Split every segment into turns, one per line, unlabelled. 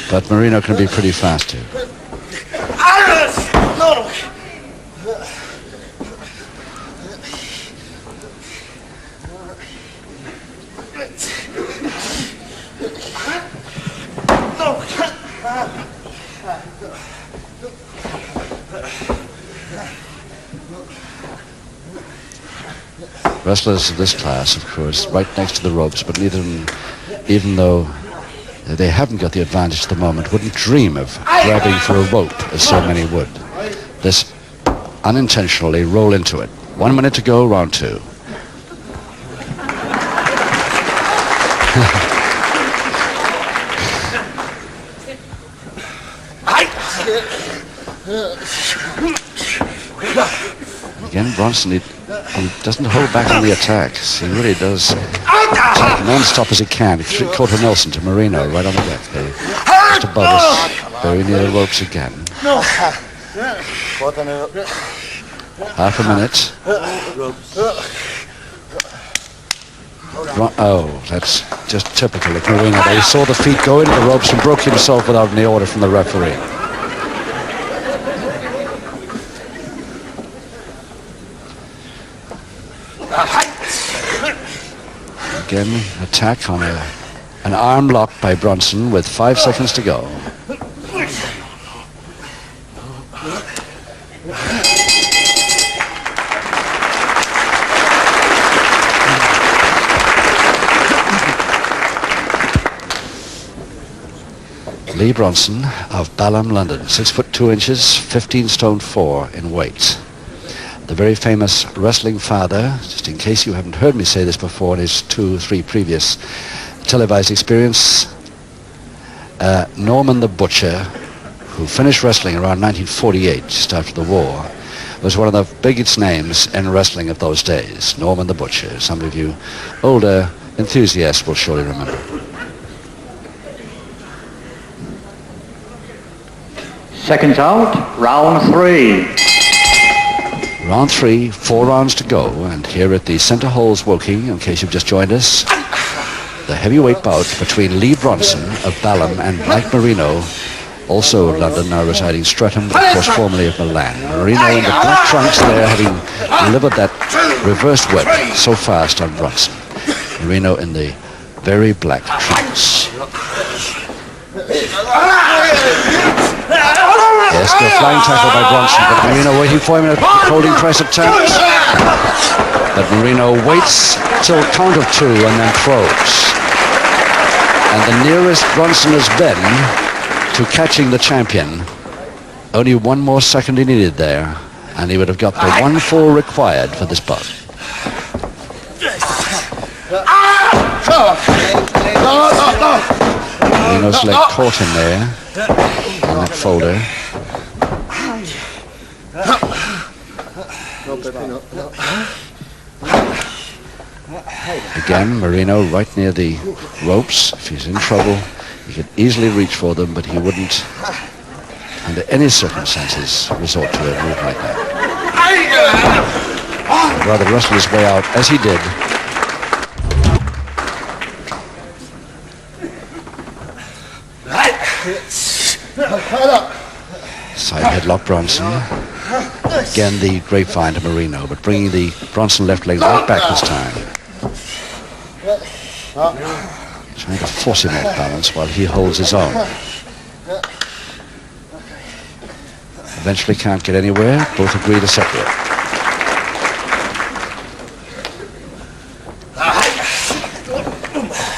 But Marino can be pretty fast too. Wrestlers of this class, of course, right next to the ropes, but neither of them, even though they haven't got the advantage at the moment, wouldn't dream of grabbing for a rope as so many would. This unintentionally roll into it. 1 minute to go, round two. Again, Bronson, he doesn't hold back on the attacks. He really does attack non-stop as he can. Quarter Nelson to Marino right on the deck. Just above us, very near the ropes again. Half a minute. Oh, that's just typical of Marino. He saw the feet go into the ropes and broke himself without any order from the referee. Again, attack on an arm lock by Bronson with 5 seconds to go. Lee Bronson of Balham, London, 6'2", 15 stone 4 in weight. The very famous wrestling father, just in case you haven't heard me say this before in his 2 or 3 previous televised experience, Norman the Butcher, who finished wrestling around 1948, just after the war, was one of the biggest names in wrestling of those days. Norman the Butcher. Some of you older enthusiasts will surely remember.
Seconds out, round 3.
Round 3, 4 rounds to go, and here at the Centre Halls Woking, in case you've just joined us, the heavyweight bout between Lee Bronson of Balham and Mike Marino, also of London, now residing Streatham, but of course formerly of Milan. Marino in the black trunks there, having delivered that reverse whip so fast on Bronson. Marino in the very black trunks. Yes, the flying tackle by Bronson, but Marino waiting for him in a holding press attempt. But Marino waits till count of 2 and then throws. And the nearest Bronson has been to catching the champion. Only 1 more second he needed there, and he would have got the 1 fall required for this bout. Marino's leg caught him there in that folder. Again, Marino right near the ropes. If he's in trouble, he could easily reach for them, but he wouldn't, under any circumstances, resort to a move like that. He'd rather wrestle his way out, as he did. Side headlock Bronson. Again the grapevine to Marino, but bringing the Bronson left leg right back this time. Trying to force him off balance while he holds his own. Eventually can't get anywhere. Both agree to separate.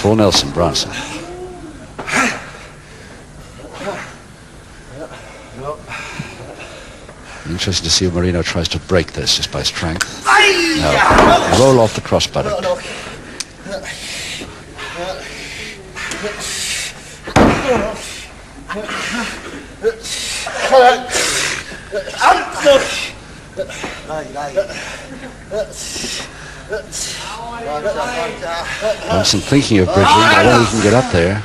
Full Nelson, Bronson. Interesting to see if Marino tries to break this just by strength. No. Roll off the cross buttock. Bronson thinking of bridging, but I don't think he can get up there.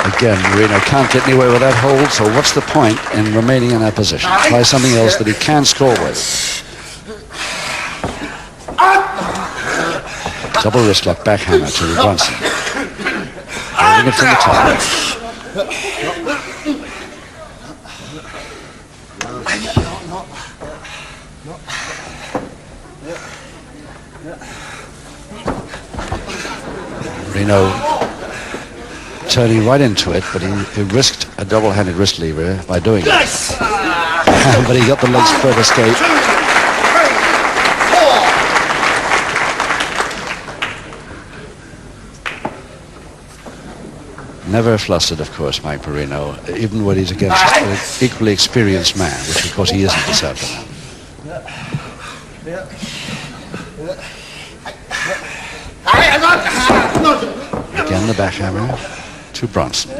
And Again, Marino can't get anywhere with that hold, so what's the point in remaining in that position? Try something else that he can score with. Double wrist lock backhammer to Bronson. Holding it from the top. Marino turning right into it, but he risked a double-handed wrist lever by doing it. But he got the leg spread escape. Never flustered, of course, Mike Marino, even when he's against an equally experienced man, which of course he isn't this afternoon. Again, the backhammer to Bronson.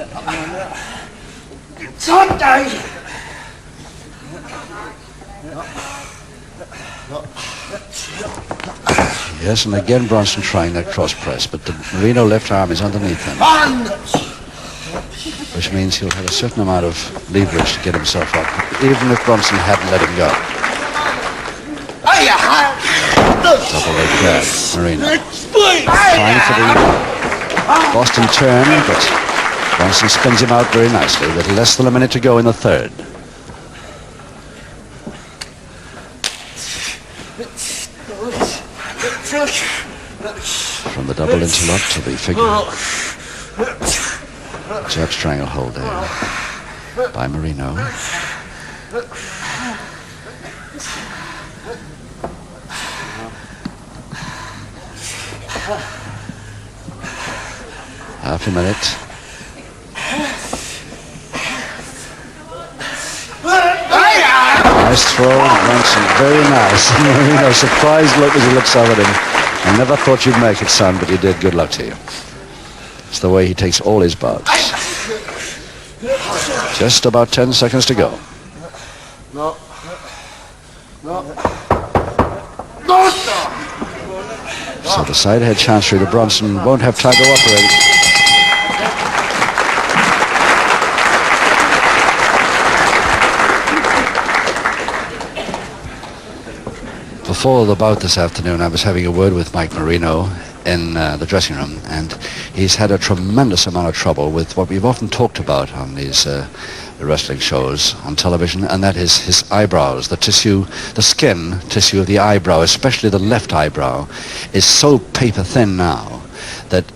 Yes, and again Bronson trying that cross press, but the Marino left arm is underneath him, which means he'll have a certain amount of leverage to get himself up, even if Bronson hadn't let him go. Double leg grab, Marino. Trying for the Boston turn, but Bronson spins him out very nicely with less than a minute to go in the third. From the double interlock to the figure jab strangle hold there by Marino. Half a minute. Nice throw, Bronson, very nice. Marino, surprised look as he looks over at him. I never thought you'd make it, son, but you did. Good luck to you. It's the way he takes all his bouts. Just about 10 seconds to go.
No.
So the side head chancery to Bronson won't have time to operate. Before the bout this afternoon, I was having a word with Mike Marino in the dressing room, and he's had a tremendous amount of trouble with what we've often talked about on these wrestling shows on television, and that is his eyebrows. The tissue, the skin tissue of the eyebrow, especially the left eyebrow, is so paper thin now that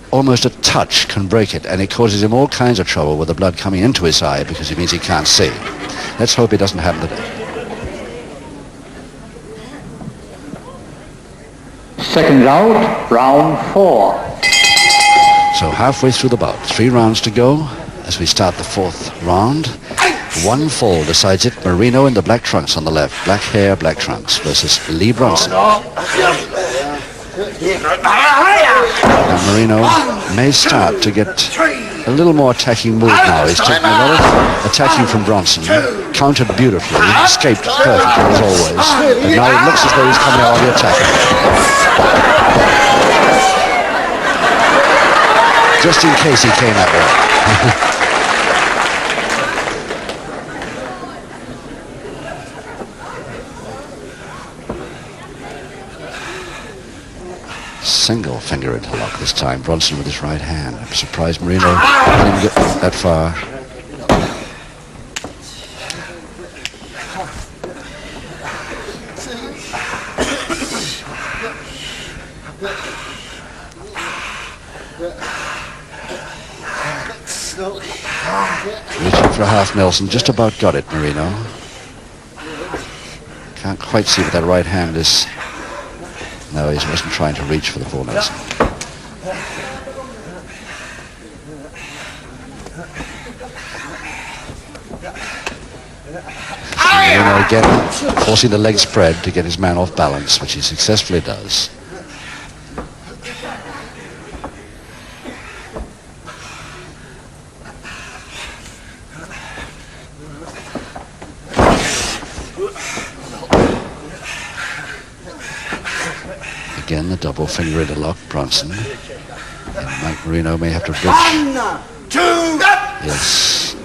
almost a touch can break it, and it causes him all kinds of trouble with the blood coming into his eye because it means he can't see. Let's hope it doesn't happen today.
Seconds out, round 4.
So halfway through the bout, 3 rounds to go as we start the 4th round. One fall decides it. Marino in the black trunks on the left, black hair, black trunks, versus Lee Bronson. Now Marino may start to get a little more attacking move now. He's taking a lot of attacking from Bronson, countered beautifully, escaped perfectly as always, and now it looks as though he's coming out on the attack. Just in case he came that way. Single finger interlock this time. Bronson with his right hand. I'm surprised Marino didn't get that far. Reaching for a half Nelson. Just about got it, Marino. Can't quite see what that right hand is. No, he wasn't trying to reach for the full Nelson. Marino again forcing the leg spread to get his man off balance, which he successfully does. Again, the double finger interlock, Bronson. And Mike Marino may have to bridge.
1, 2.
Yes.